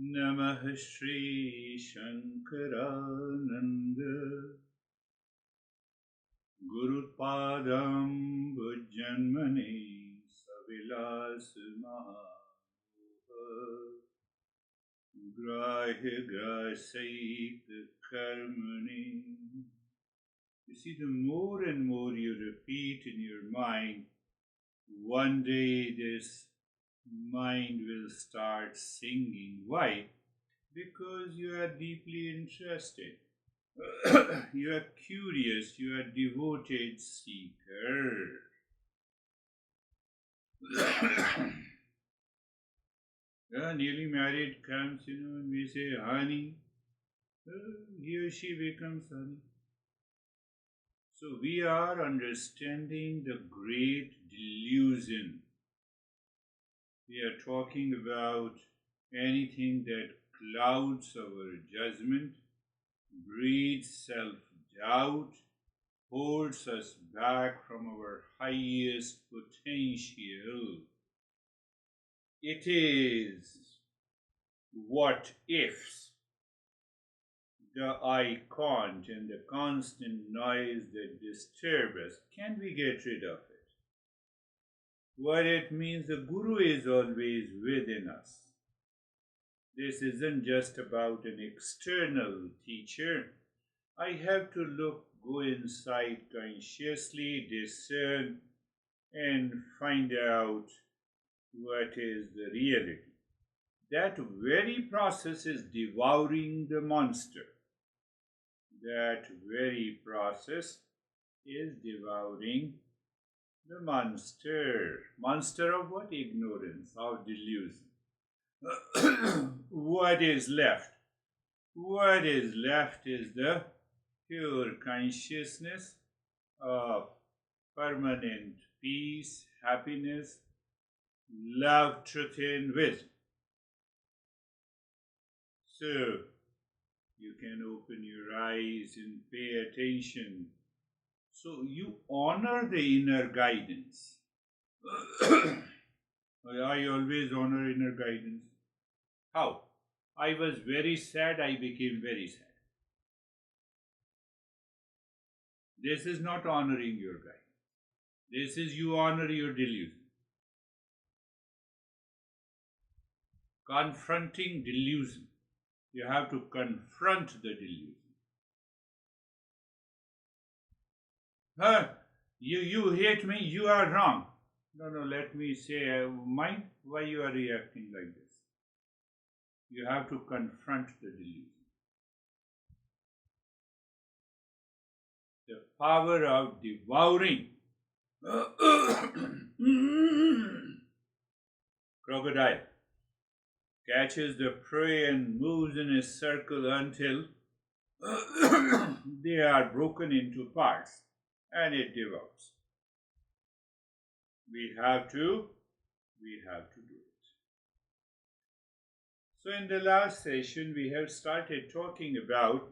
Namah Shri Shankarananda Gurupadam Bhujanmane Savilas Maha Grahya Grasait Karmani. You see, the more and more you repeat in your mind, one day this mind will start singing. Why? Because you are deeply interested. You are curious, you are devoted seeker. A newly married comes, and we say, honey. He or she becomes honey. So we are understanding the great delusion. We are talking about anything that clouds our judgment, breeds self-doubt, holds us back from our highest potential. It is what ifs, the I can't, and the constant noise that disturb us. Can we get rid of it? What it means, the Guru is always within us. This isn't just about an external teacher. I have to go inside consciously, discern, and find out what is the reality. That very process is devouring the monster. That very process is devouring the monster. Monster of what? Ignorance, of delusion. What is left? What is left is the pure consciousness of permanent peace, happiness, love, truth, and wisdom. So, you can open your eyes and pay attention. So, you honor the inner guidance. I always honor inner guidance. How? I was very sad, I became very sad. This is not honoring your guidance. This is you honor your delusion. Confronting delusion. You have to confront the delusion. You hate me, you are wrong. No, let me say, mind why you are reacting like this. You have to confront the delusion. The power of devouring. Crocodile catches the prey and moves in a circle until they are broken into parts and it devours. We have to do it. So in the last session we have started talking about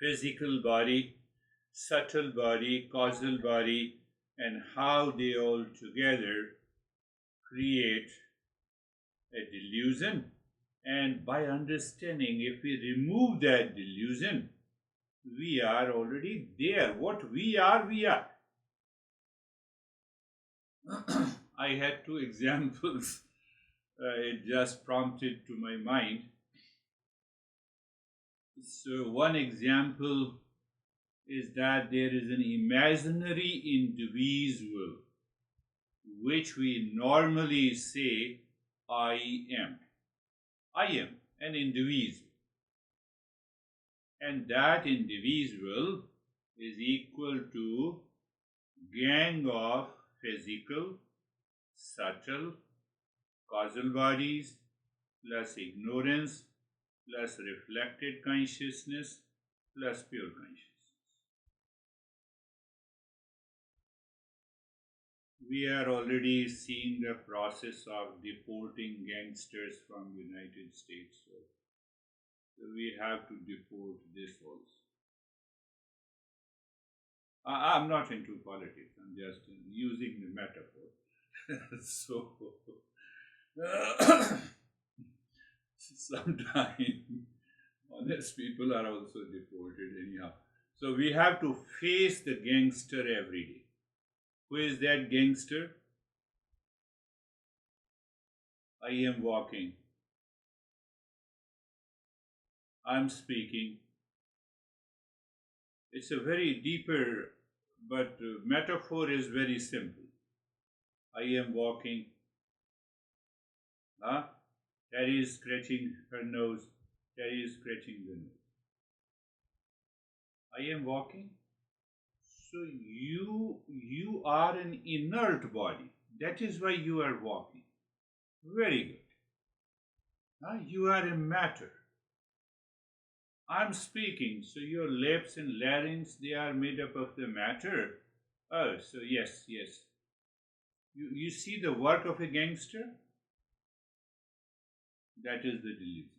physical body, subtle body, causal body, and how they all together create a delusion. And by understanding, if we remove that delusion, we are already there. What we are, we are. I had two examples. It just prompted to my mind. So one example is that there is an imaginary individual which we normally say, I am. I am an individual. And that individual is equal to gang of physical, subtle, causal bodies, plus ignorance, plus reflected consciousness, plus pure consciousness. We are already seeing the process of deporting gangsters from United States. So we have to deport this also. I'm not into politics, I'm just using the metaphor. So Sometimes honest people are also deported anyhow. So we have to face the gangster every day. Who is that gangster? I am walking. I'm speaking. It's a very deeper, but metaphor is very simple. I am walking. Huh? Terry is scratching her nose. Terry is scratching the nose. I am walking. So you are an inert body. That is why you are walking. Very good. You are a matter. I'm speaking, so your lips and larynx, they are made up of the matter. Oh, so yes, yes. You see the work of a gangster? That is the delusion.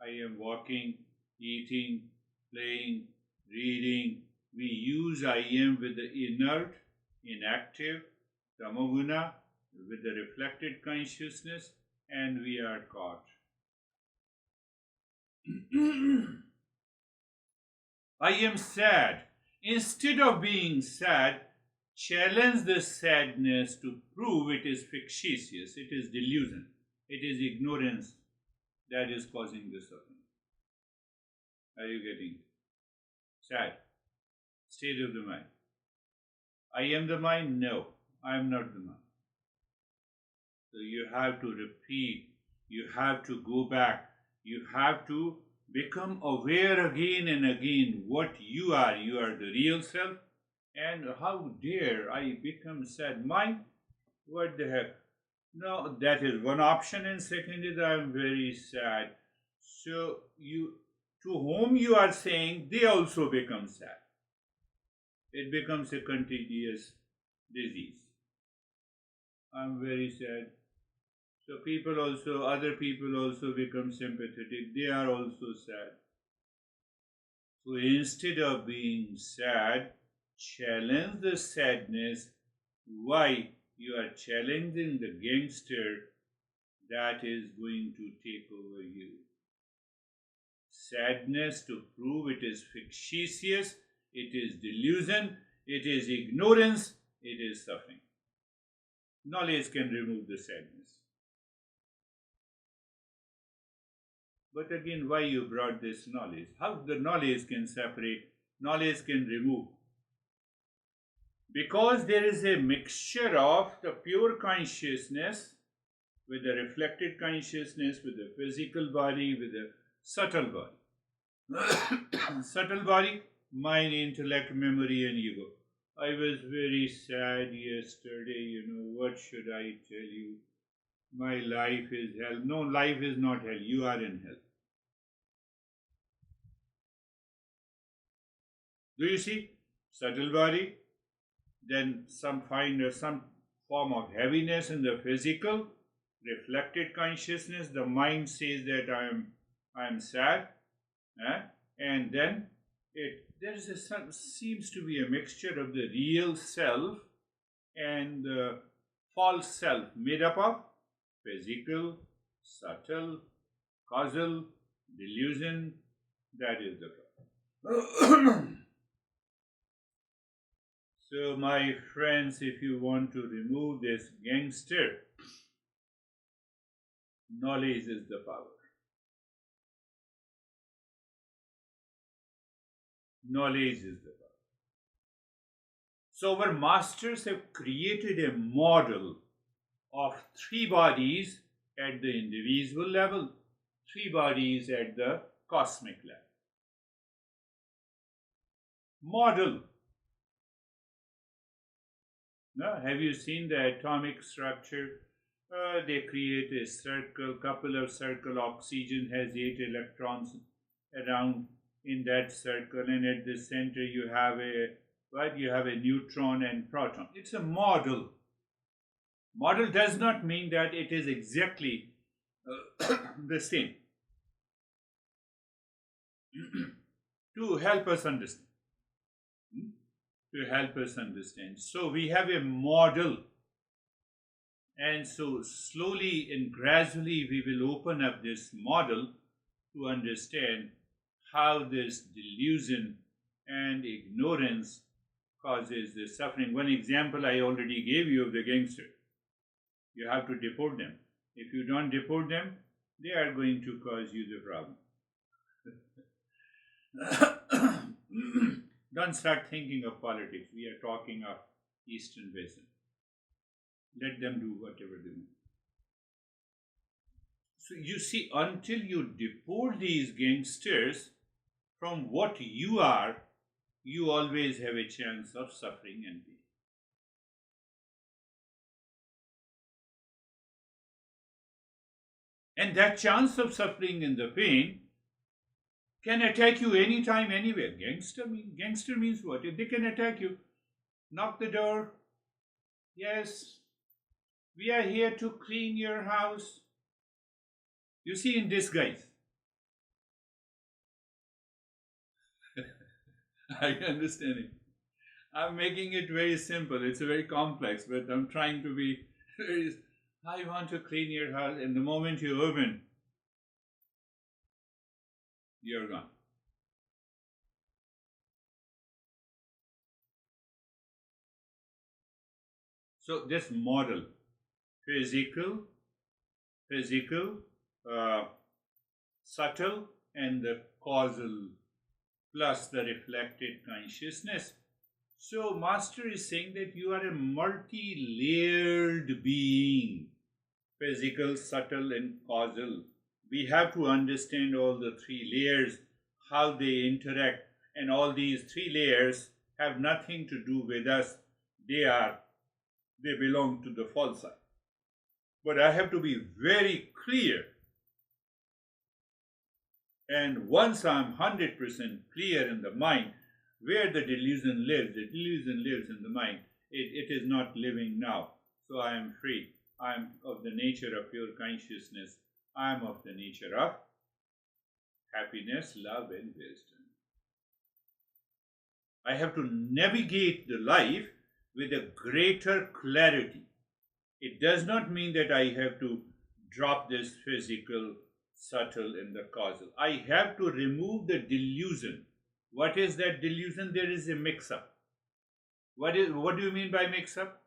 I am walking, eating, playing, reading. We use I am with the inert, inactive, tamoguna, with the reflected consciousness, and we are caught. I am sad. Instead of being sad, challenge the sadness to prove it is fictitious, it is delusion, it is ignorance that is causing the suffering. Are you getting it? Sad. State of the mind. I am the mind? No, I am not the mind. So you have to repeat, you have to go back, you have to become aware again and again what you are. You are the real self. And how dare I become sad? Mind? What the heck? No, that is one option, and second is I am very sad. So you, to whom you are saying, they also become sad. It becomes a contagious disease. I'm very sad. So people also, other people also become sympathetic. They are also sad. So instead of being sad, challenge the sadness. Why? You are challenging the gangster that is going to take over you. Sadness to prove it is fictitious, it is delusion, it is ignorance, it is suffering. Knowledge can remove the sadness. But again, why you brought this knowledge? How the knowledge can separate, knowledge can remove? Because there is a mixture of the pure consciousness with the reflected consciousness, with the physical body, with the subtle body. Subtle body, mind, intellect, memory, and ego. I was very sad yesterday, what should I tell you? My life is hell. No, life is not hell. You are in hell. Do you see? Subtle body, then some form of heaviness in the physical, reflected consciousness. The mind says that I am sad, and then seems to be a mixture of the real self and the false self, made up of physical, subtle, causal, delusion. That is the problem. So, my friends, if you want to remove this gangster, knowledge is the power. Knowledge is the power. So, our masters have created a model of three bodies at the individual level, three bodies at the cosmic level. Model. Now, have you seen the atomic structure? They create a circle, couple of circle. Oxygen has 8 electrons around in that circle, and at the center you have a neutron and proton. It's a model. Model does not mean that it is exactly the same. To help us understand. To help us understand. So we have a model And so, slowly and gradually, we will open up this model to understand how this delusion and ignorance causes the suffering. One example I already gave you of the gangster. You have to deport them. If you don't deport them, they are going to cause you the problem. Don't start thinking of politics. We are talking of Eastern Basin. Let them do whatever they want. So you see, until you deport these gangsters from what you are, you always have a chance of suffering and pain. And that chance of suffering and the pain can attack you anytime, anywhere. Gangster means what? They can attack you. Knock the door. Yes, we are here to clean your house. You see, in disguise. I understand it. I'm making it very simple. It's very complex, but I'm trying to be very. I want to clean your house, and the moment you open, you're gone. So this model, physical, uh, subtle, and the causal, plus the reflected consciousness. So Master is saying that you are a multi-layered being, physical, subtle, and causal. We have to understand all the three layers, how they interact, and all these three layers have nothing to do with us. They belong to the false side. But I have to be very clear. And once I'm 100% clear in the mind where the delusion lives in the mind. It is not living now. So I am free. I am of the nature of pure consciousness. I am of the nature of happiness, love, and wisdom. I have to navigate the life with a greater clarity. It does not mean that I have to drop this physical, subtle, and the causal. I have to remove the delusion. What is that delusion? There is a mix-up. What do you mean by mix-up?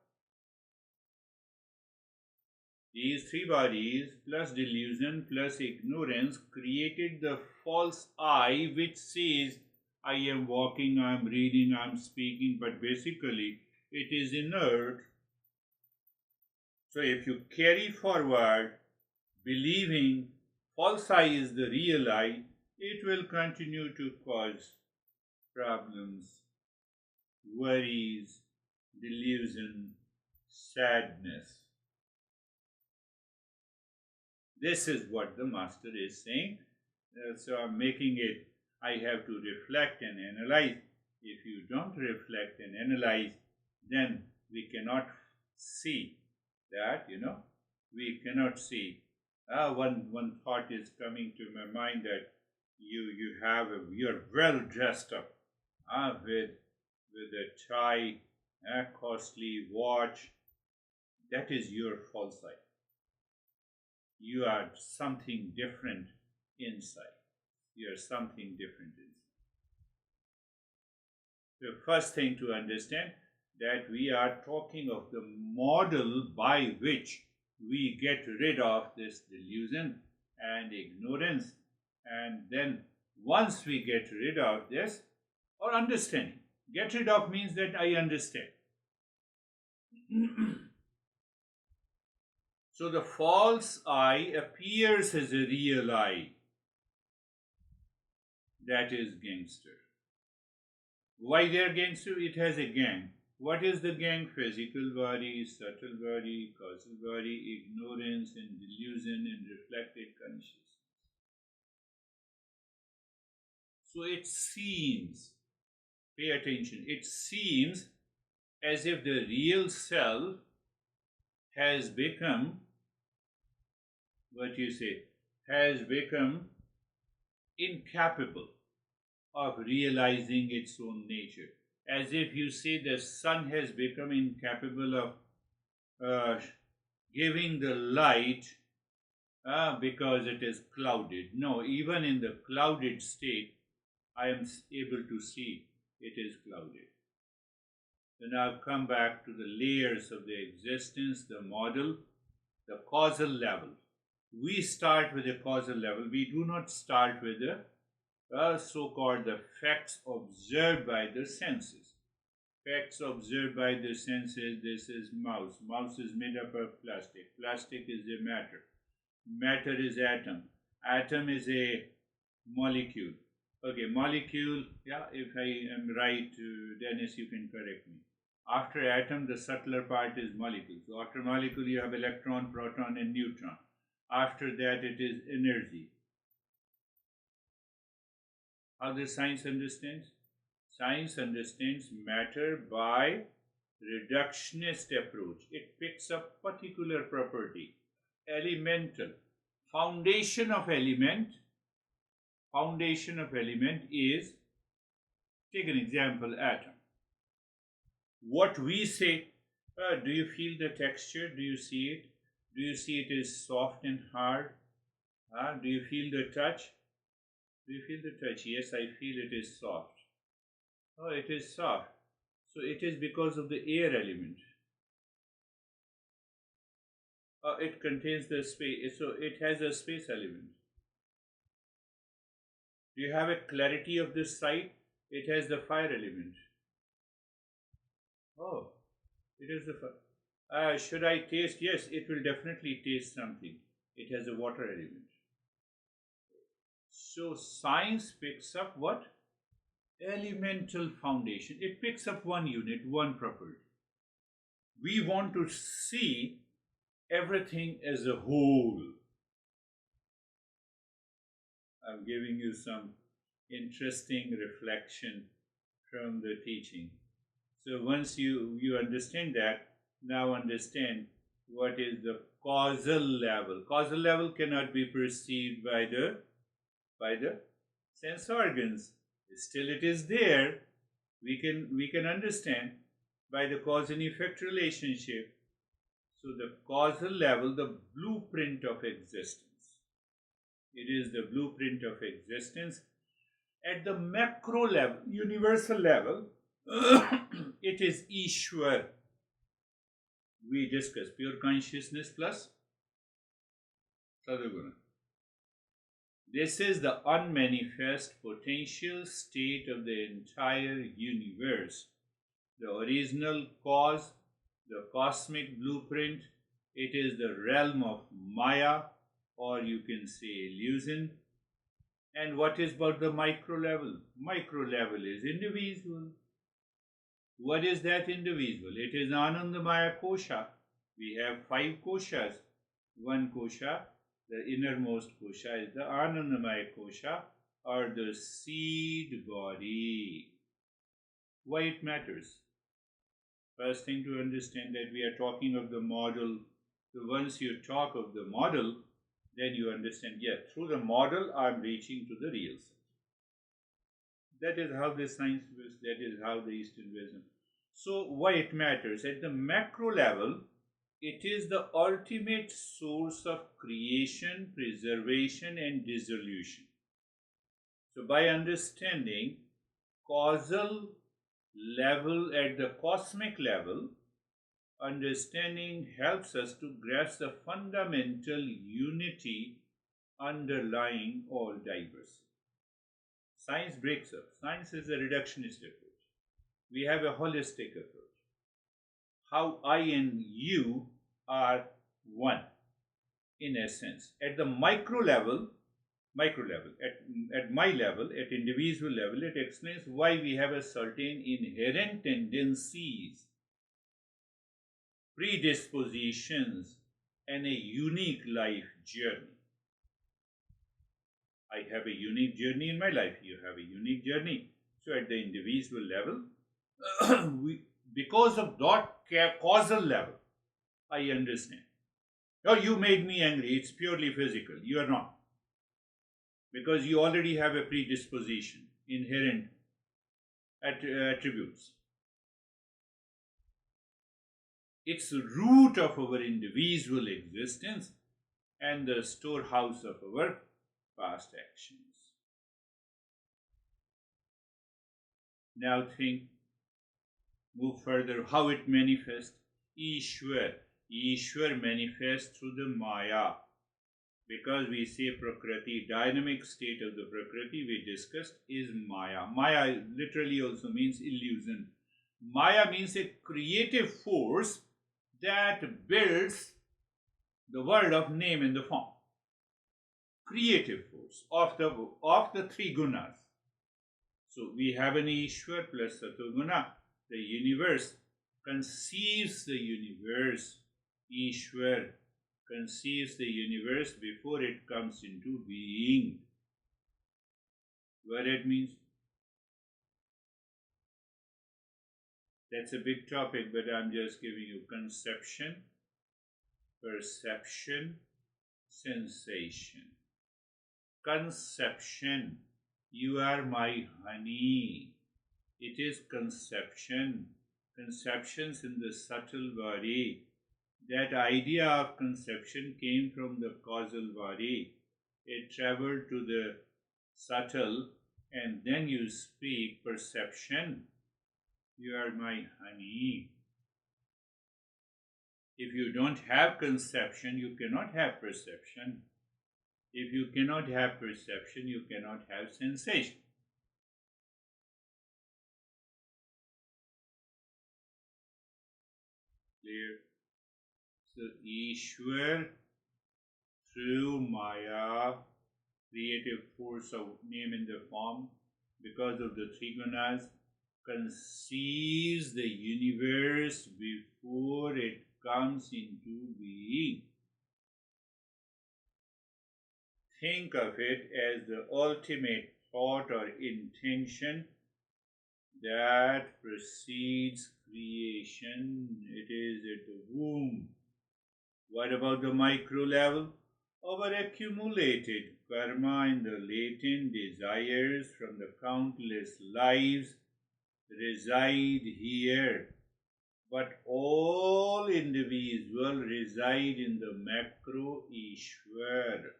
These three bodies plus delusion plus ignorance created the false I, which says I am walking, I am reading, I am speaking, but basically it is inert. So if you carry forward believing false I is the real I, it will continue to cause problems, worries, delusion, sadness. This is what the Master is saying. So I'm making it, I have to reflect and analyze. If you don't reflect and analyze, then we cannot see that, we cannot see. One thought is coming to my mind that you're well dressed up with a tie, a costly watch. That is your false I. You are something different inside. You are something different inside. The first thing to understand that we are talking of the model by which we get rid of this delusion and ignorance, and then once we get rid of this, or understanding, get rid of means that I understand. So the false I appears as a real I. That is gangster. Why they are gangster? It has a gang. What is the gang? Physical body, subtle body, causal body, ignorance and delusion and reflected consciousness. So it seems, pay attention, it seems as if the real self has become, has become incapable of realizing its own nature. As if you say the sun has become incapable of giving the light because it is clouded. No, even in the clouded state, I am able to see it is clouded. So now come back to the layers of the existence, the model, the causal level. We start with the causal level. We do not start with the so-called the facts observed by the senses. Facts observed by the senses. This is mouse. Mouse is made up of plastic. Plastic is the matter. Matter is atom. Atom is a molecule. Okay, molecule. Yeah, if I am right, Dennis, you can correct me. After atom, the subtler part is molecule. So after molecule, you have electron, proton, and neutron. After that, it is energy. How does science understands? Science understands matter by reductionist approach. It picks up particular property, elemental. Foundation of element is, take an example, atom. What we say, do you feel the texture? Do you see it? Do you see it is soft and hard? Do you feel the touch? Do you feel the touch? Yes, I feel it is soft. Oh, it is soft. So it is because of the air element. It contains the space, so it has a space element. Do you have a clarity of this sight? It has the fire element. Oh, it is the fire. Should I taste? Yes, it will definitely taste something. It has a water element. So science picks up what? Elemental foundation. It picks up one unit, one property. We want to see everything as a whole. I'm giving you some interesting reflection from the teaching. So once you understand that, now understand what is the causal level. Causal level cannot be perceived by the sense organs. Still it is there. We can understand by the cause and effect relationship. So the causal level, the blueprint of existence. It is the blueprint of existence. At the macro level, universal level, it is Ishwar. We discuss pure consciousness plus Sadhuguna. This is the unmanifest potential state of the entire universe. The original cause, the cosmic blueprint, it is the realm of Maya, or you can say illusion. And what is about the micro level? Micro level is individual. What is that individual? It is Anandamaya Kosha. We have 5 koshas. One kosha, the innermost kosha, is the Anandamaya Kosha, or the seed body. Why it matters? First thing to understand that we are talking of the model. So once you talk of the model, then you understand, yeah, through the model I am reaching to the real self. That is how the science works, that is how the Eastern wisdom. So why it matters? At the macro level, it is the ultimate source of creation, preservation, and dissolution. So by understanding causal level at the cosmic level, understanding helps us to grasp the fundamental unity underlying all diversity. Science breaks up. Science is a reductionist approach. We have a holistic approach. How I and you are one, in essence. At the micro level, at my level, at individual level, it explains why we have a certain inherent tendencies, predispositions, and a unique life journey. I have a unique journey in my life. You have a unique journey. So at the individual level, because of that causal level, I understand. Oh, you made me angry. It's purely physical. You are not. Because you already have a predisposition, inherent attributes. It's the root of our individual existence and the storehouse of our past actions. Now think, move further, how it manifests. Ishwar manifests through the Maya. Because we say Prakriti, dynamic state of the Prakriti we discussed is Maya. Maya literally also means illusion. Maya means a creative force that builds the world of name and the form. Creative force of the three gunas. So we have an Ishwar plus Satoguna. The universe conceives the universe. Ishwar conceives the universe before it comes into being. What it means? That's a big topic, but I'm just giving you conception, perception, sensation. Conception. You are my honey. It is conception. Conceptions in the subtle body. That idea of conception came from the causal body. It traveled to the subtle, and then you speak perception. You are my honey. If you don't have conception, you cannot have perception. If you cannot have perception, you cannot have sensation. Clear? So Ishwar through Maya, creative force of name in the form, because of the three gunas, conceives the universe before it comes into being. Think of it as the ultimate thought or intention that precedes creation. It is at the womb. What about the micro level? Our accumulated karma and the latent desires from the countless lives reside here. But all individuals reside in the macro Ishwar.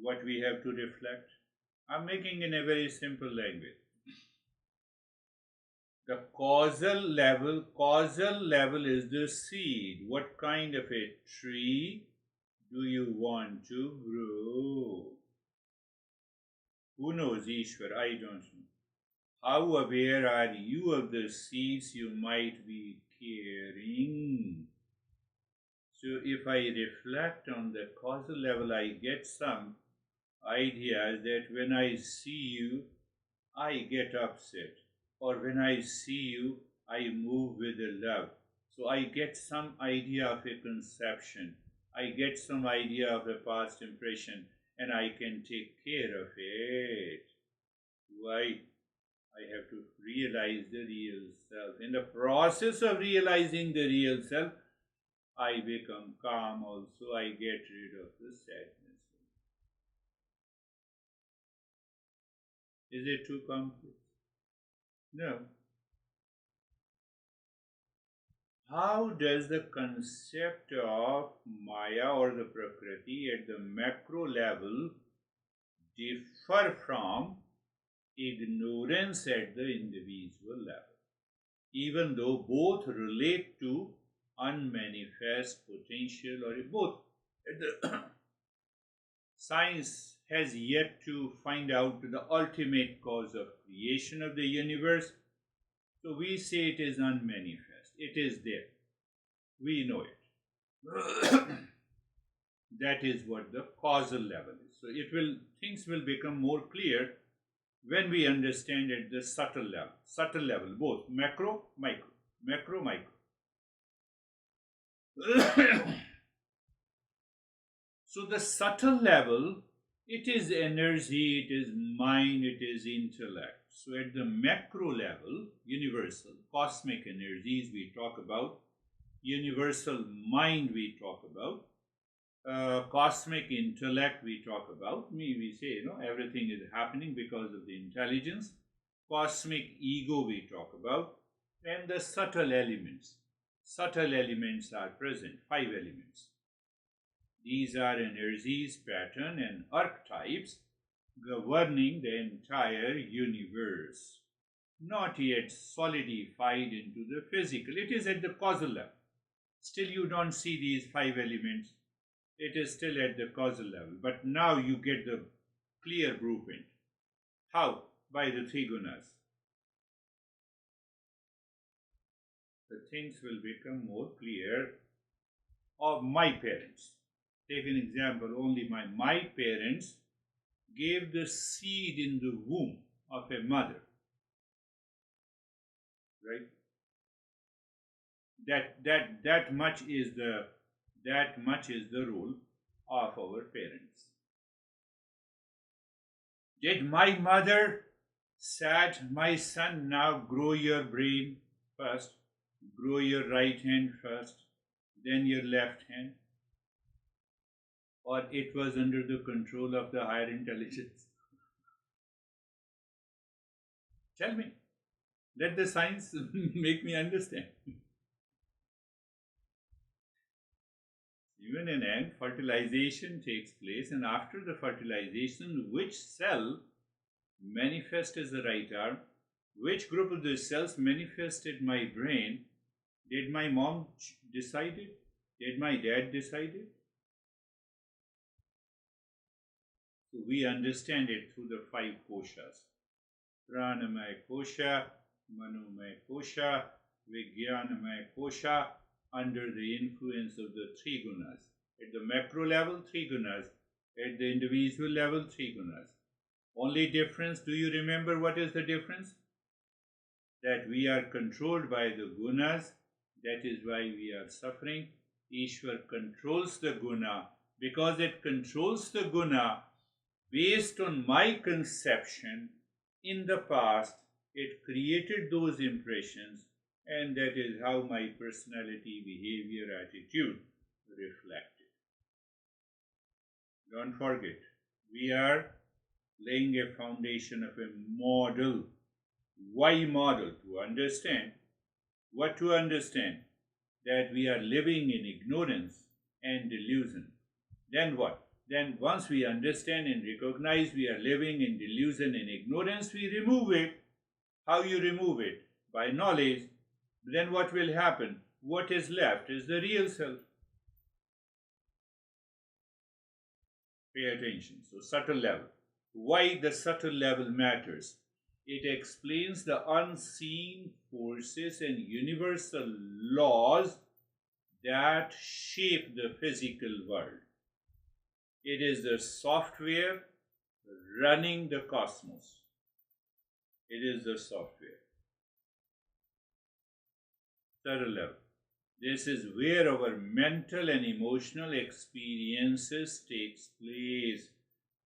What we have to reflect? I'm making in a very simple language. The causal level is the seed. What kind of a tree do you want to grow? Who knows Ishwar? I don't know. How aware are you of the seeds you might be carrying? So if I reflect on the causal level, I get some ideas that when I see you, I get upset. Or when I see you, I move with the love. So I get some idea of a conception. I get some idea of a past impression, and I can take care of it. Why? I have to realize the real self. In the process of realizing the real self, I become calm also. I get rid of the sadness. Is it too complex? No. How does the concept of Maya or the Prakriti at the macro level differ from ignorance at the individual level, even though both relate to unmanifest potential or both? Science has yet to find out the ultimate cause of creation of the universe. So we say it is unmanifest. It is there. We know it. That is what the causal level is. So things will become more clear when we understand at the subtle level. Subtle level, both macro, micro. Macro, micro. So the subtle level, it is energy, it is mind, it is intellect. So at the macro level, universal, cosmic energies we talk about, universal mind we talk about, cosmic intellect we talk about. We say, everything is happening because of the intelligence. Cosmic ego we talk about. and the subtle elements. Subtle elements are present, five elements. These are energies, pattern, and archetypes governing the entire universe, not yet solidified into the physical. It is at the causal level. Still, you don't see these five elements. It is still at the causal level. But now you get the clear blueprint. How? By the three gunas. The things will become more clear. Of my parents. Take an example, only my parents gave the seed in the womb of a mother. Right? That much is the role of our parents. Did my mother said, my son, now grow your brain first, grow your right hand first, then your left hand? Or it was under the control of the higher intelligence? Tell me. Let the science make me understand. Even in end, fertilization takes place, and after the fertilization, which cell manifests as the right arm? Which group of the cells manifested my brain? Did my mom decide it? Did my dad decide it? So we understand it through the five koshas. Pranamaya kosha, manomaya kosha, vijnanamaya kosha, under the influence of the three gunas. At the macro level, three gunas. At the individual level, three gunas. Only difference, do you remember what is the difference? That we are controlled by the gunas, that is why we are suffering. Ishwar controls the guna. Because it controls the guna, based on my conception, in the past, it created those impressions, and that is how my personality, behavior, attitude reflected. Don't forget, we are laying a foundation of a model. Why model? To understand. What to understand? That we are living in ignorance and delusion. Then what? Then once we understand and recognize we are living in delusion and ignorance, we remove it. How you remove it? By knowledge. Then what will happen? What is left is the real self. Pay attention. So subtle level. Why the subtle level matters? It explains the unseen forces and universal laws that shape the physical world. It is the software running the cosmos. It is the software. Subtle level. This is where our mental and emotional experiences takes place.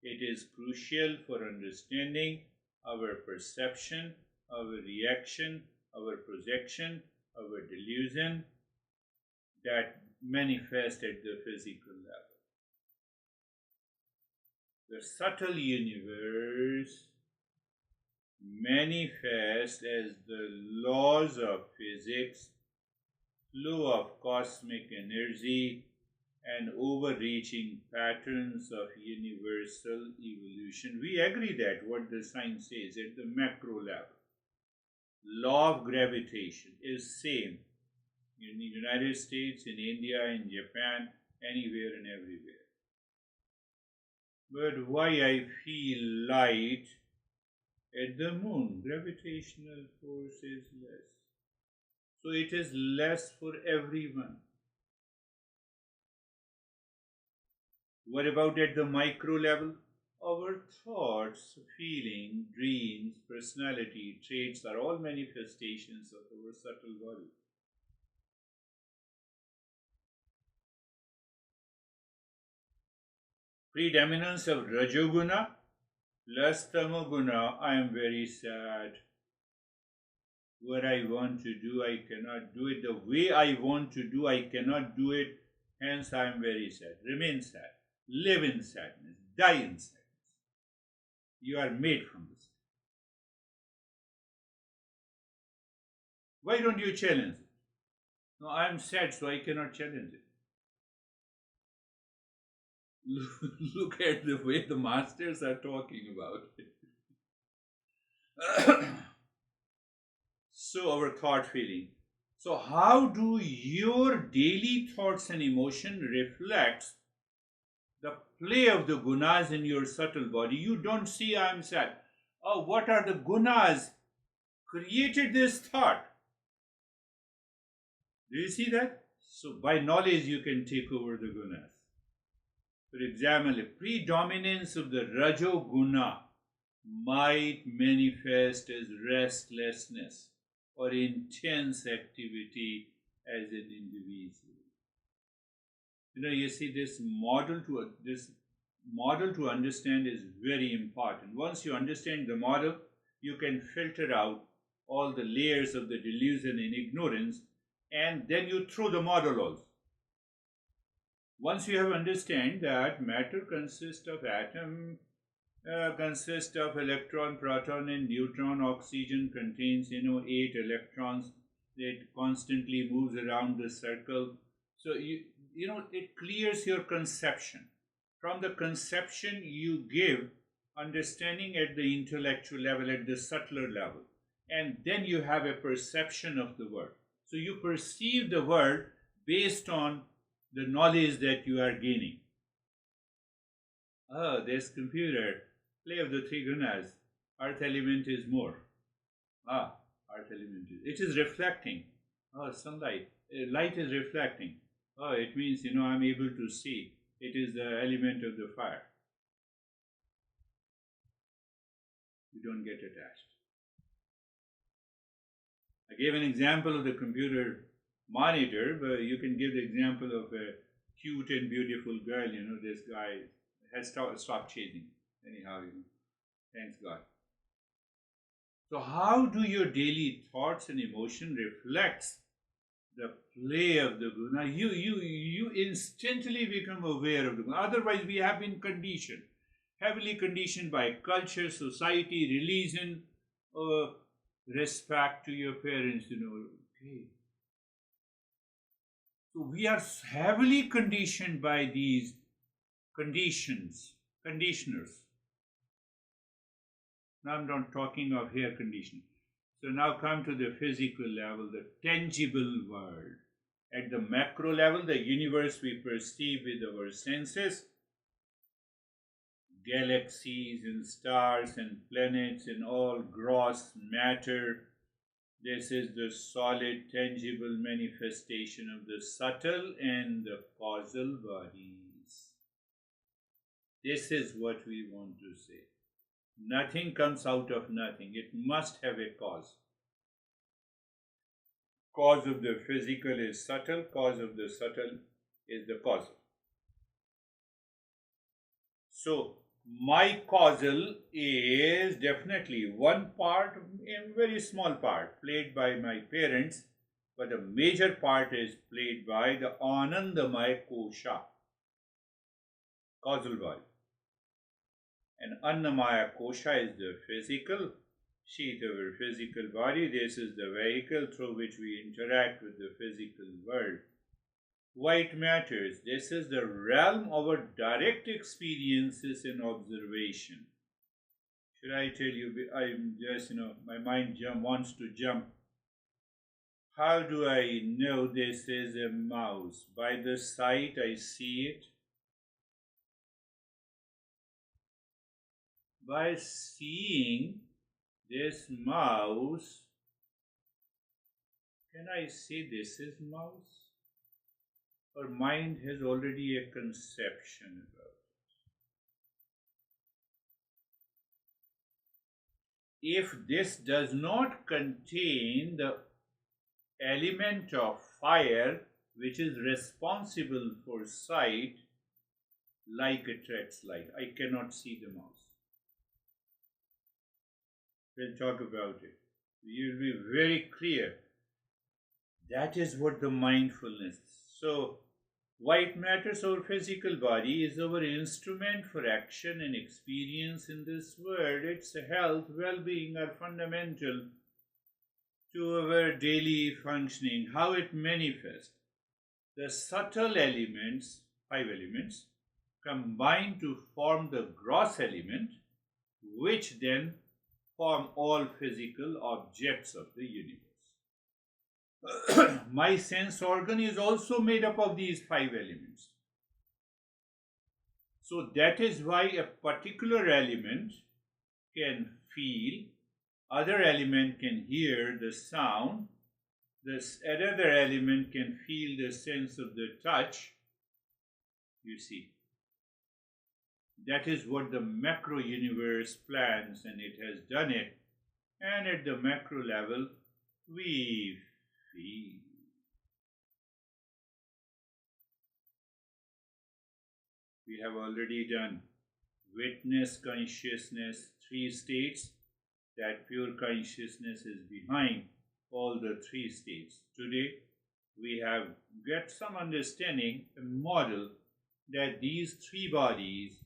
It is crucial for understanding our perception, our reaction, our projection, our delusion that manifest at the physical level. The subtle universe manifests as the laws of physics, flow of cosmic energy, and overreaching patterns of universal evolution. We agree that what the science says at the macro level. Law of gravitation is same in the United States, in India, in Japan, anywhere and everywhere. But why I feel light at the moon? Gravitational force is less. So it is less for everyone. What about at the micro level? Our thoughts, feelings, dreams, personality, traits are all manifestations of our subtle body. Predominance of Rajoguna plus Tamoguna. I am very sad. What I want to do, I cannot do it. The way I want to do, I cannot do it. Hence, I am very sad. Remain sad. Live in sadness. Die in sadness. You are made from this. Why don't you challenge it? No, I am sad, so I cannot challenge it. Look at the way the masters are talking about it. So our thought feeling. So how do your daily thoughts and emotion reflect the play of the gunas in your subtle body? You don't see I am sad. Oh, what are the gunas created this thought? Do you see that? So by knowledge you can take over the gunas. For example, a predominance of the rajo guna might manifest as restlessness or intense activity as an individual. You see this model to understand is very important. Once you understand the model, you can filter out all the layers of the delusion and ignorance, and then you throw the model also. Once you have understand that matter consists of atom, consists of electron, proton, and neutron. Oxygen contains 8 electrons. It constantly moves around the circle. So it clears your conception. From the conception, you give understanding at the intellectual level, at the subtler level, and then you have a perception of the world. So you perceive the world based on the knowledge that you are gaining. Oh, this computer, play of the three gunas. Earth element is more. Earth element it is reflecting. Oh, sunlight. Light is reflecting. Oh, it means, I'm able to see. It is the element of the fire. You don't get attached. I gave an example of the computer monitor, but you can give the example of a cute and beautiful girl. This guy has stopped chasing. Anyhow, thanks God. So how do your daily thoughts and emotion reflects the play of the guna? You instantly become aware of the guna. Otherwise, we have been conditioned, heavily conditioned by culture, society, religion, respect to your parents. Okay. So we are heavily conditioned by these conditioners. Now I'm not talking of hair conditioning. So now come to the physical level, the tangible world. At the macro level, the universe we perceive with our senses, galaxies and stars and planets and all gross matter. This is the solid, tangible manifestation of the subtle and the causal bodies. This is what we want to say. Nothing comes out of nothing. It must have a cause. Cause of the physical is subtle. Cause of the subtle is the causal. So, my causal is definitely one part, a very small part, played by my parents, but a major part is played by the Anandamaya Kosha, causal body. And Annamaya Kosha is the physical sheath of our physical body. This is the vehicle through which we interact with the physical world. White matters. This is the realm of our direct experiences and observation. Should I tell you, I'm just, my mind wants to jump. How do I know this is a mouse? By the sight I see it. By seeing this mouse, can I say this is mouse? Or mind has already a conception about it. If this does not contain the element of fire which is responsible for sight, like attracts like, I cannot see the mouse. We'll talk about it. You'll be very clear. That is what the mindfulness is. So, white matters, our physical body, is our instrument for action and experience in this world. Its health, well-being are fundamental to our daily functioning, how it manifests. The subtle elements, 5 elements, combine to form the gross element, which then form all physical objects of the universe. My sense organ is also made up of these 5 elements. So that is why a particular element can feel, other element can hear the sound, this another element can feel the sense of the touch. You see, that is what the macro universe plans, and it has done it. And at the macro level, we feel. We have already done witness consciousness, 3 states. That pure consciousness is behind all the 3 states. Today, we have got some understanding, a model that these 3 bodies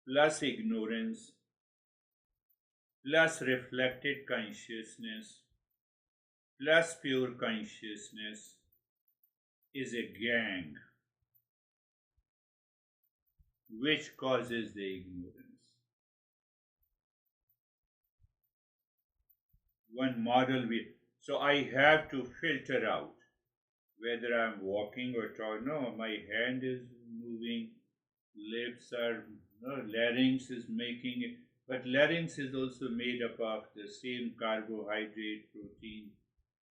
plus ignorance plus reflected consciousness plus pure consciousness is a gang which causes the ignorance. One model so I have to filter out whether I'm walking or talking. No, my hand is moving, lips are, no, larynx is making it, but larynx is also made up of the same carbohydrate, protein,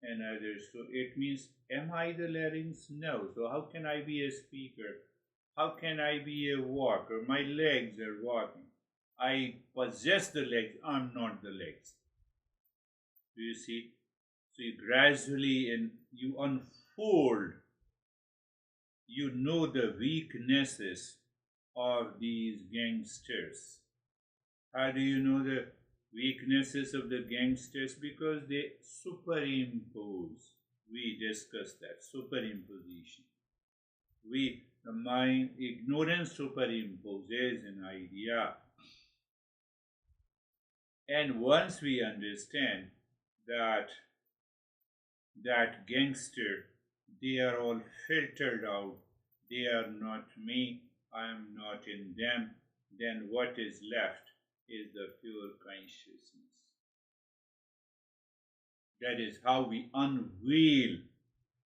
and others. So it means, am I the larynx? No. So how can I be a speaker? How can I be a walker? My legs are walking. I possess the legs. I'm not the legs. Do you see? So you gradually and you unfold. You know the weaknesses of these gangsters. How do you know the weaknesses of the gangsters? Because they superimpose. We discussed that, superimposition. The mind, ignorance superimposes an idea. And once we understand that gangster, they are all filtered out, they are not me, I am not in them, then what is left is the pure consciousness. That is how we unveil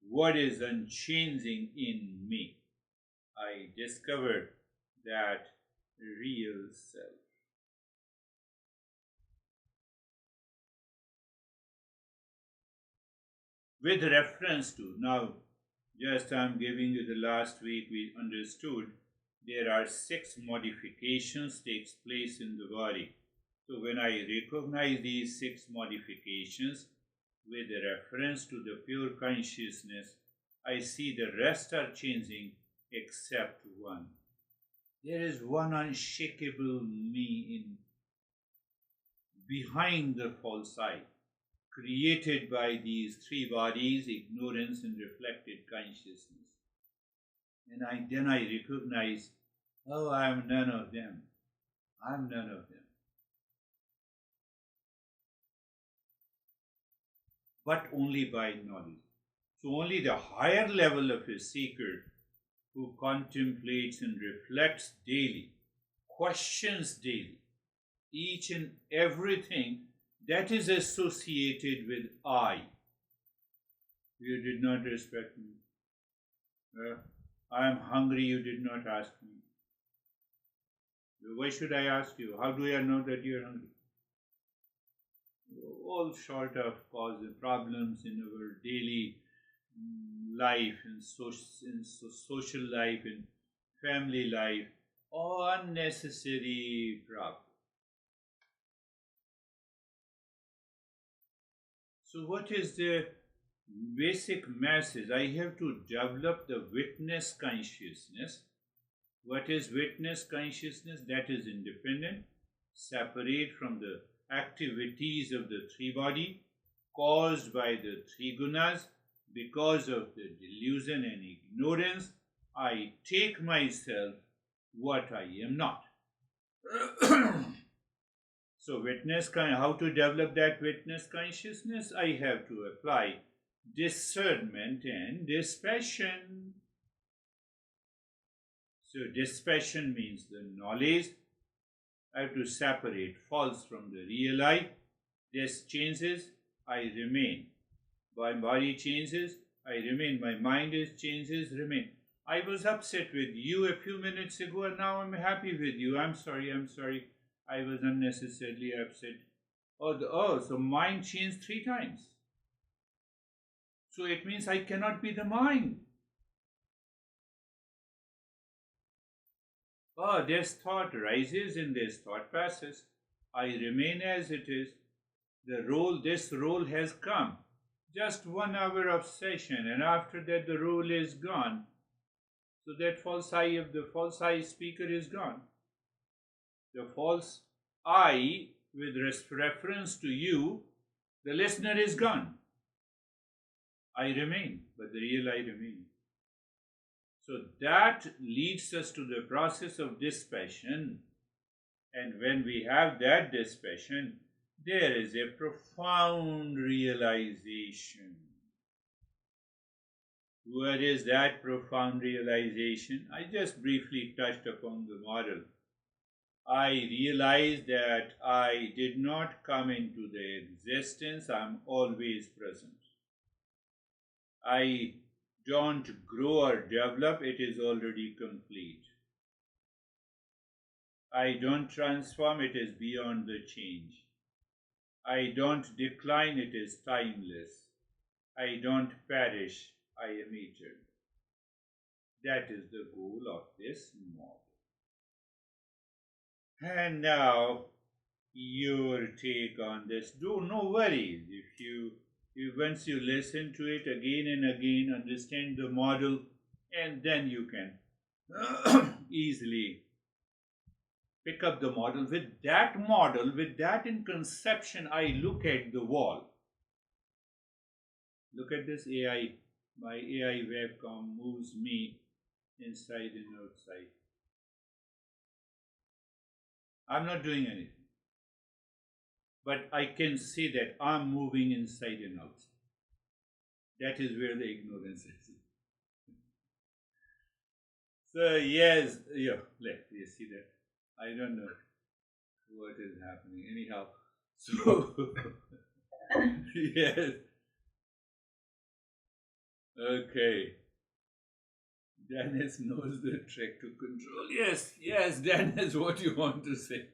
what is unchanging in me. I discovered that real self. With reference to, now just I'm giving you the last week we understood there are 6 modifications takes place in the body. So when I recognize these 6 modifications with reference to the pure consciousness, I see the rest are changing except one. There is one unshakable me in behind the false I, created by these 3 bodies, ignorance and reflected consciousness. And then I recognize, oh, I am none of them. I am none of them. But only by knowledge. So only the higher level of a seeker who contemplates and reflects daily, questions daily, each and everything that is associated with I. You did not respect me. I am hungry, you did not ask me. Why should I ask you? How do I know that you are hungry? All sort of causes problems in our daily life, in social life, in family life, all unnecessary problems. So what is the basic message? I have to develop the witness consciousness. What is witness consciousness? That is independent, separate from the activities of the 3 body, caused by the 3 gunas. Because of the delusion and ignorance, I take myself what I am not. So how to develop that witness consciousness? I have to apply discernment and dispassion. So dispassion means the knowledge. I have to separate false from the real I. This changes, I remain. My body changes, I remain. My mind changes, remain. I was upset with you a few minutes ago and now I'm happy with you. I'm sorry. I was unnecessarily upset. So mind changed 3 times. So it means I cannot be the mind. This thought rises and this thought passes. I remain as it is. This role has come. Just 1 hour of session, and after that the role is gone. So that false I of the false I speaker is gone. The false I with reference to you, the listener is gone. I remain, but the real I remains. So that leads us to the process of dispassion. And when we have that dispassion, there is a profound realization. What is that profound realization? I just briefly touched upon the model. I realized that I did not come into the existence, I'm always present. I don't grow or develop, it is already complete. I don't transform, it is beyond the change. I don't decline, it is timeless. I don't perish, I am eternal. That is the goal of this model. And now, your take on this. No worries. If once you listen to it again and again, understand the model, and then you can easily pick up the model. With that in conception, I look at the wall. Look at this AI. My AI webcam moves me inside and outside. I'm not doing anything. But I can see that I'm moving inside and outside. That is where the ignorance is. So yes, you see that. I don't know what is happening. Anyhow, so yes. Okay. Dennis knows the trick to control. Yes, Dennis, what you want to say?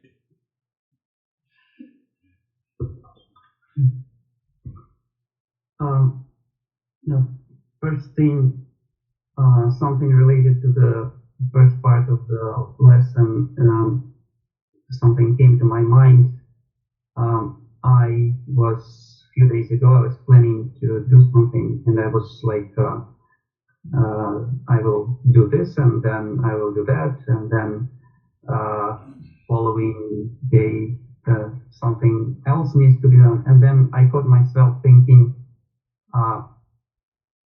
First thing, something related to the first part of the lesson, something came to my mind. A few days ago, I was planning to do something, and I was like, I will do this, and then I will do that, and then following day, something else needs to be done. And then I caught myself thinking,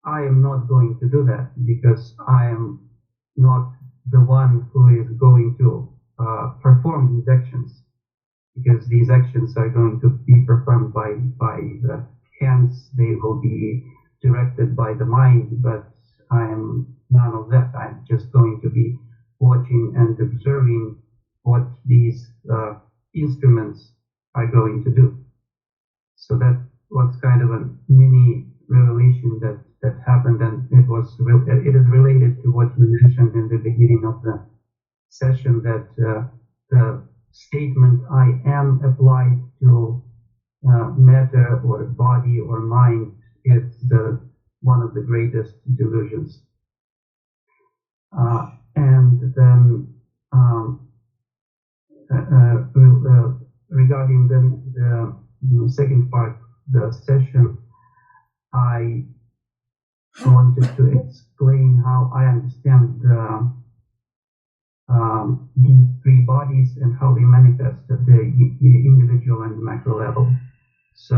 I am not going to do that because I am not the one who is going to perform these actions, because these actions are going to be performed by the hands. They will be directed by the mind, but I am none of that. I'm just going to be watching and observing what these instruments are going to do. So that was kind of a mini revelation that happened, and it is related to what you mentioned in the beginning of the session, that the statement "I am" applied to matter or body or mind is one of the greatest delusions. And then regarding the second part, the session, I wanted to explain how I understand these 3 bodies and how they manifest at the individual and macro level. So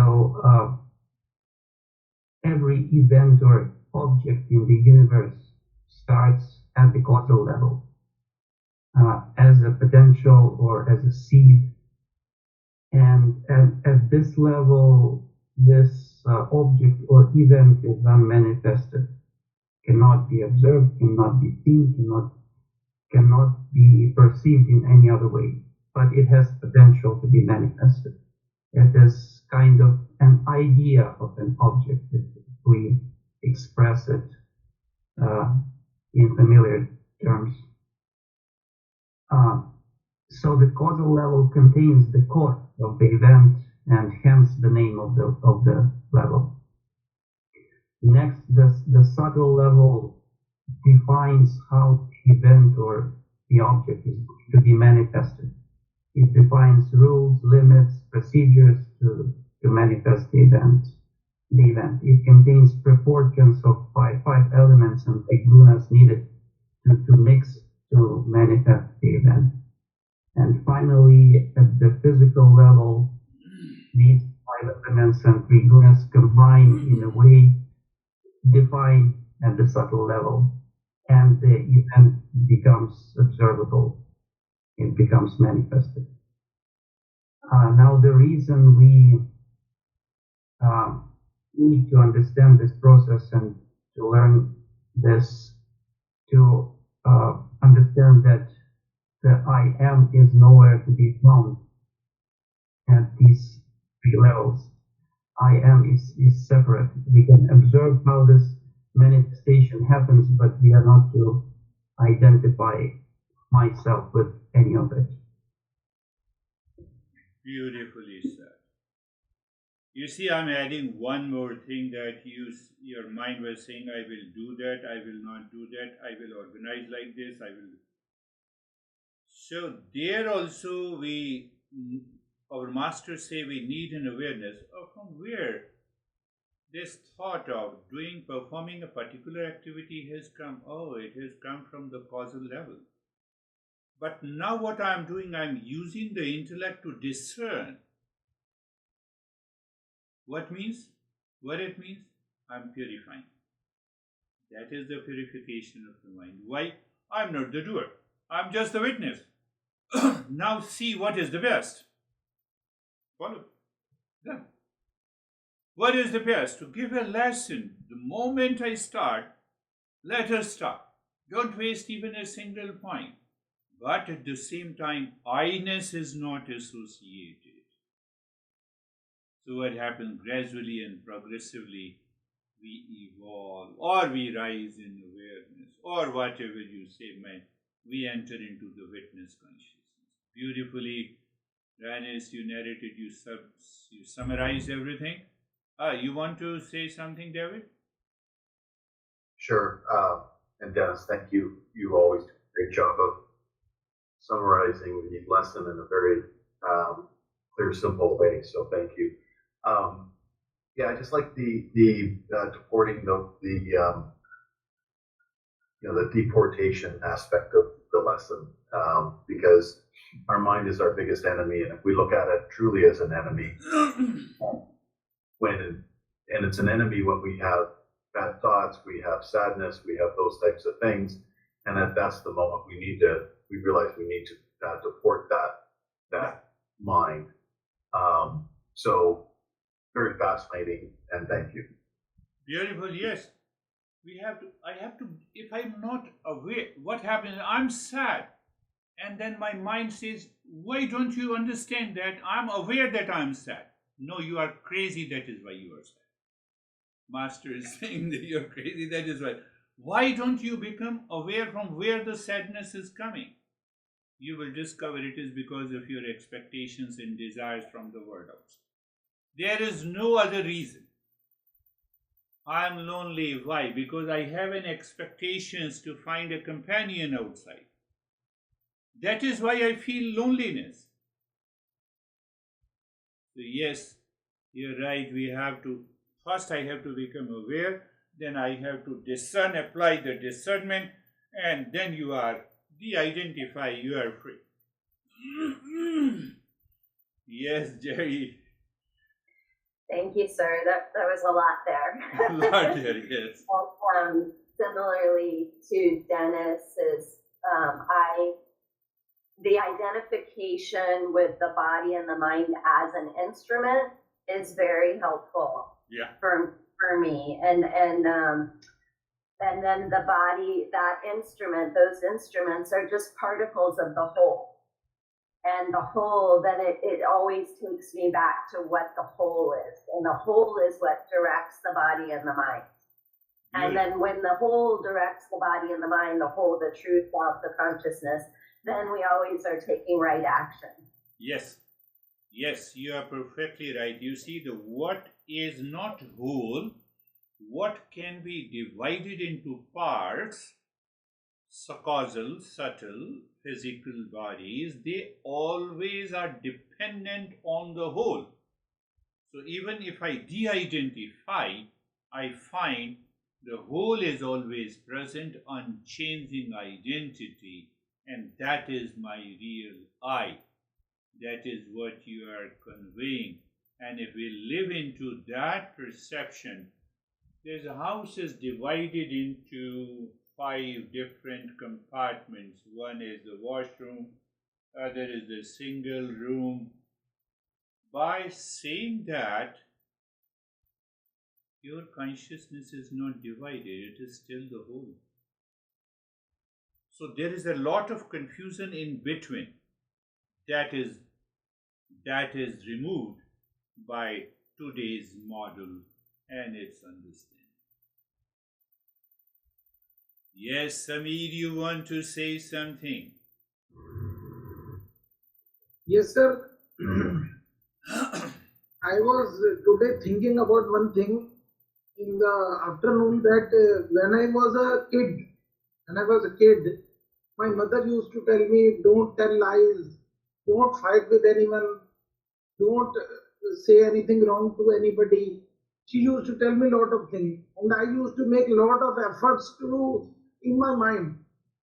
every event or object in the universe starts at the causal level, as a potential or as a seed, this level, this object or event is unmanifested, cannot be observed, cannot be seen, cannot be perceived in any other way, but it has potential to be manifested. It is kind of an idea of an object if we express it in familiar terms. So the causal level contains the cause of the event and hence the name of the level. Next, the subtle level defines how the event or the object is to be manifested. It defines rules, limits, procedures to manifest the event. It contains proportions of five elements and gunas needed to mix to manifest the event. And finally, at the physical level, these 5 elements and 3 gunas combine in a way defined at the subtle level, and the event becomes observable. It becomes manifested. Now, the reason we need to understand this process and to learn this, to understand that the I am is nowhere to be found at these 3 levels. I am is separate. We can observe how this manifestation happens, but we are not to identify myself with any of it. Beautifully said. You see, I'm adding one more thing that your mind was saying, I will do that, I will not do that, I will organize like this, I will. So there also our masters say we need an awareness of from where this thought of performing a particular activity has come. Oh, it has come from the causal level. But now what I'm doing, I'm using the intellect to discern. What it means? I'm purifying. That is the purification of the mind. Why? I'm not the doer. I'm just the witness. Now see what is the best. Follow. Done. What is the best? To give a lesson. The moment I start, let us stop. Don't waste even a single point. But at the same time, I-ness is not associated. So what happens gradually and progressively, we evolve or we rise in awareness or whatever you say, man, we enter into the witness consciousness. Beautifully, Ranis, you narrated, you summarized everything. You want to say something, David? Sure. And Dennis, thank you. You always do a great job of summarizing the lesson in a very clear, simple way. So thank you. Yeah, I just like the deporting the deportation aspect of the lesson, because our mind is our biggest enemy, and if we look at it truly as an enemy, and it's an enemy when we have bad thoughts, we have sadness, we have those types of things, and that's the moment we realize we need to deport that mind. So very fascinating, and thank you. Beautiful, yes. I have to, if I'm not aware, what happens? I'm sad. And then my mind says, why don't you understand that I'm aware that I'm sad? No, you are crazy, that is why you are sad. Master is saying that you're crazy, that is why. Why don't you become aware from where the sadness is coming? You will discover it is because of your expectations and desires from the world outside. There is no other reason. I am lonely. Why? Because I have an expectations to find a companion outside. That is why I feel loneliness. So yes, you're right. First I have to become aware, then I have to discern, apply the discernment, and then you are de-identify, you are free. Yes, Jerry. Thank you, sir. That was a lot there. A lot there, yes. Similarly to Dennis's, the identification with the body and the mind as an instrument is very helpful Yeah. for me. And then the body, that instrument, those instruments are just particles of the whole. And the whole, then it always takes me back to what the whole is. And the whole is what directs the body and the mind. And then when the whole directs the body and the mind, the whole, the true self, the consciousness, then we always are taking right action. Yes. Yes, you are perfectly right. You see, the what is not whole, what can be divided into parts, causal, subtle, physical bodies, they always are dependent on the whole. So even if I de-identify, I find the whole is always present, unchanging identity, and that is my real I. That is what you are conveying. And if we live into that perception, there's a house is divided into 5 different compartments. One is the washroom, other is the single room. By saying that, your consciousness is not divided, it is still the whole. So there is a lot of confusion in between that is removed by today's model and its understanding. Yes, Samir, you want to say something? Yes, sir. I was today thinking about one thing in the afternoon that when I was a kid, my mother used to tell me, don't tell lies, don't fight with anyone, don't say anything wrong to anybody. She used to tell me a lot of things, and I used to make a lot of efforts in my mind,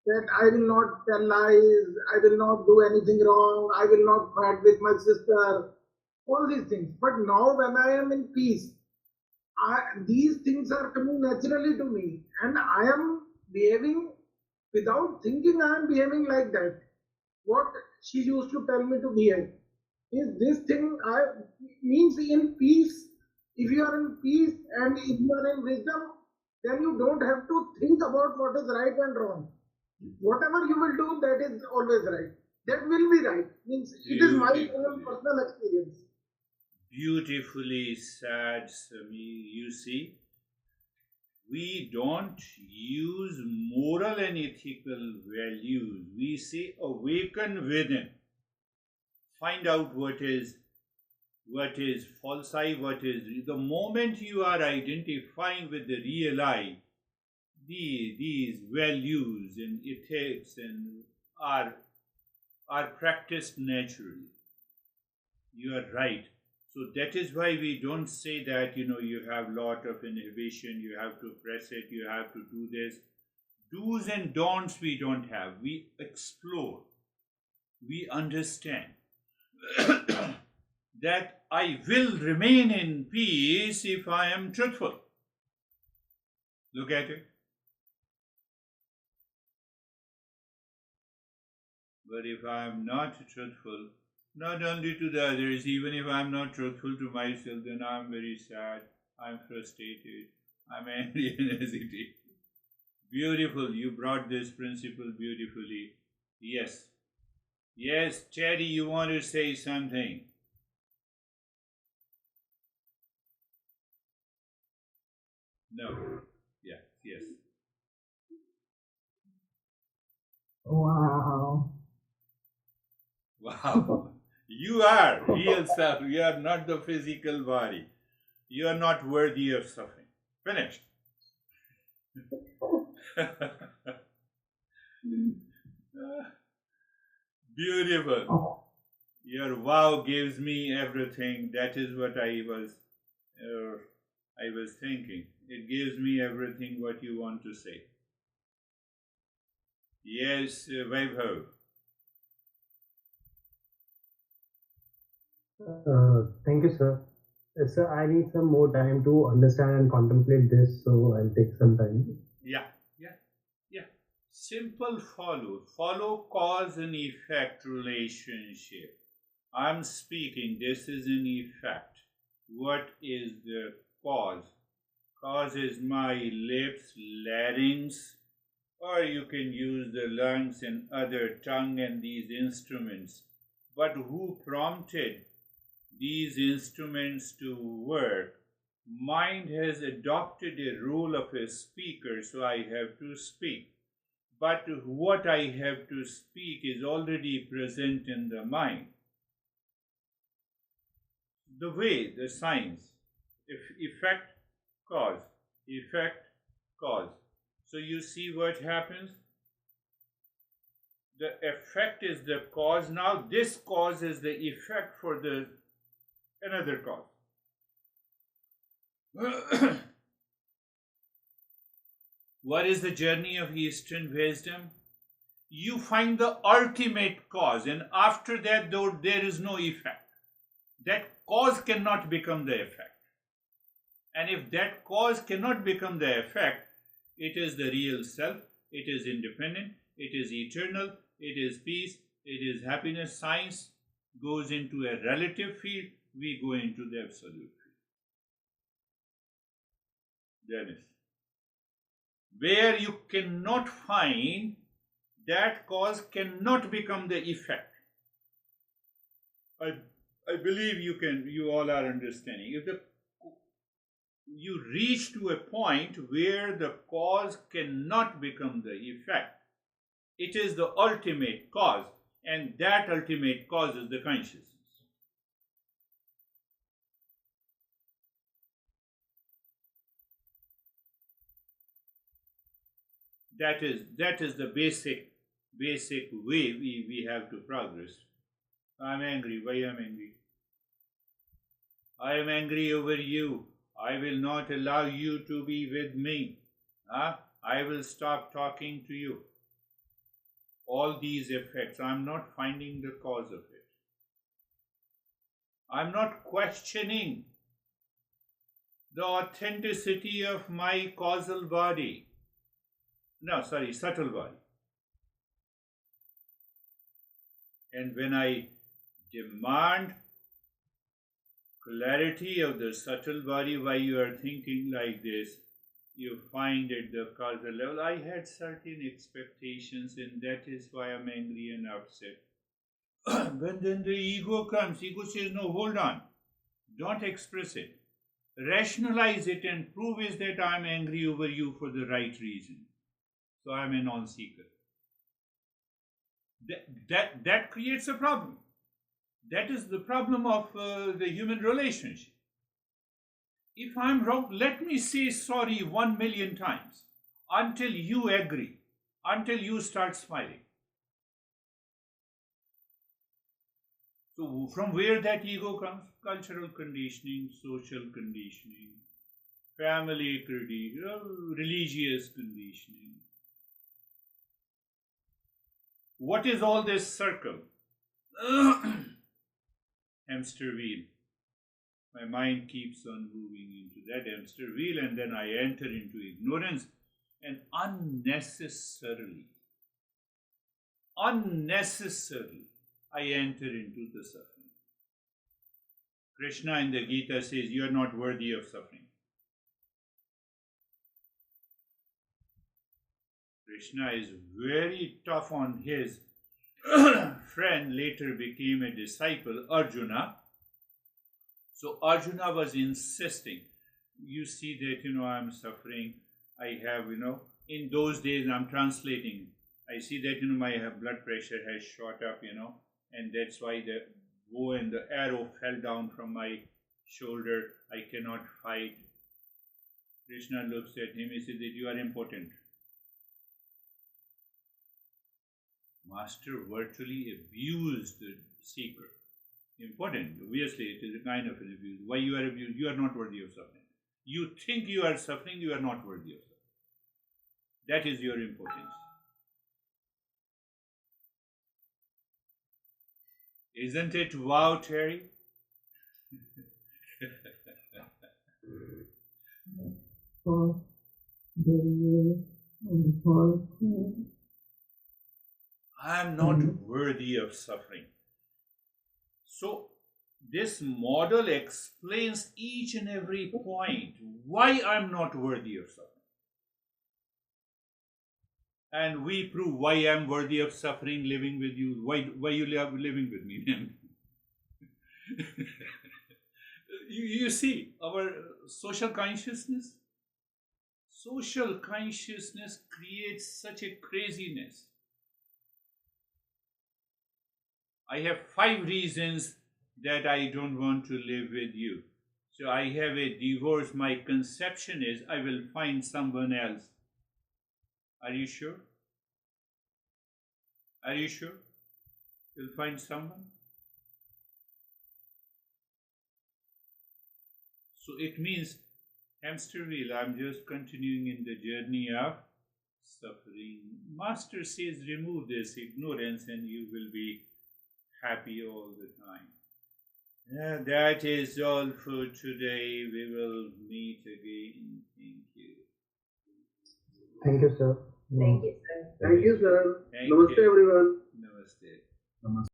that I will not tell lies, I will not do anything wrong, I will not fight with my sister, all these things. But now when I am in peace, these things are coming naturally to me, and I am behaving without thinking. I am behaving like that. What she used to tell me to behave is this thing. I means in peace. If you are in peace and if you are in wisdom, then you don't have to think about what is right and wrong. Whatever you will do, that is always right. That will be right. Means it is my own personal experience. Beautifully said, Samir. You see, we don't use moral and ethical values. We say awaken within. Find out what is false I, what is. The moment you are identifying with the real I, these values and ethics and are practiced naturally. You are right. So that is why we don't say that, you have lot of inhibition, you have to press it, you have to do this. Do's and don'ts we don't have. We explore. We understand that I will remain in peace if I am truthful. Look at it. But if I am not truthful, not only to the others, even if I am not truthful to myself, then I am very sad, I am frustrated, I am angry and hesitate. Beautiful, you brought this principle beautifully. Yes. Yes, Cherry, you want to say something? No. Yeah, yes. Wow. Wow. You are real self. You are not the physical body. You are not worthy of suffering. Finished. Beautiful. Your wow gives me everything. That is what I was thinking. It gives me everything what you want to say. Yes, Vaibhav. Thank you, sir. Sir, I need some more time to understand and contemplate this, so I'll take some time. Yeah. Simple follow cause and effect relationship. I'm speaking, this is an effect. what is the cause? Cause is my lips, larynx, or you can use the lungs and other tongue and these instruments. But who prompted these instruments to work? Mind has adopted a role of a speaker, so I have to speak. But what I have to speak is already present in the mind. The way, the science, effect, cause, effect, cause. So you see what happens? The effect is the cause. Now this cause is the effect for the another cause. What is the journey of Eastern wisdom? You find the ultimate cause, and after that, though, there is no effect. That cause cannot become the effect. And if that cause cannot become the effect, it is the real self, it is independent, it is eternal, it is peace, it is happiness. Science goes into a relative field, we go into the absolute field. Dennis. Where you cannot find, that cause cannot become the effect. I believe you all are understanding. If you reach to a point where the cause cannot become the effect, it is the ultimate cause, and that ultimate cause is the consciousness. That is the basic way we have to progress. I'm angry. Why am I angry? I am angry over you. I will not allow you to be with me. I will stop talking to you. All these effects, I'm not finding the cause of it. I'm not questioning the authenticity of my causal body. No, sorry, subtle body. And when I demand clarity of the subtle body, why you are thinking like this, you find at the causal level, I had certain expectations, and that is why I'm angry and upset. When then the ego comes, ego says, no, hold on, don't express it. Rationalize it and prove is that I'm angry over you for the right reason. So I'm a non-seeker. That creates a problem. That is the problem of the human relationship. If I'm wrong, let me say sorry 1,000,000 times until you agree, until you start smiling. So from where that ego comes? Cultural conditioning, social conditioning, family conditioning, religious conditioning. What is all this circle? Hamster wheel. My mind keeps on moving into that hamster wheel, and then I enter into ignorance, and unnecessarily, I enter into the suffering. Krishna in the Gita says, you are not worthy of suffering. Krishna is very tough on his friend, later became a disciple, Arjuna. So Arjuna was insisting, you see that, I'm suffering. I have, in those days, I'm translating. I see that, my blood pressure has shot up, and that's why the bow and the arrow fell down from my shoulder. I cannot fight. Krishna looks at him, he says that you are impotent. Master virtually abused the seeker. Important. Obviously, it is a kind of an abuse. Why you are abused? You are not worthy of suffering. You think you are suffering, you are not worthy of suffering. That is your impotence. Isn't it wow, Terry? I am not worthy of suffering. So, this model explains each and every point why I'm not worthy of suffering. And we prove why I'm worthy of suffering living with you. Why you live living with me, man? You see, our social consciousness creates such a craziness. I have 5 reasons that I don't want to live with you. So I have a divorce. My conception is I will find someone else. Are you sure? Are you sure? You'll find someone? So it means, hamster wheel, I'm just continuing in the journey of suffering. Master says remove this ignorance and you will be happy all the time. Yeah, that is all for today. We will meet again. Thank you. Thank you, sir. Thank you, sir. Thank you, sir. Thank Namaste, you. everyone. Namaste. Namaste.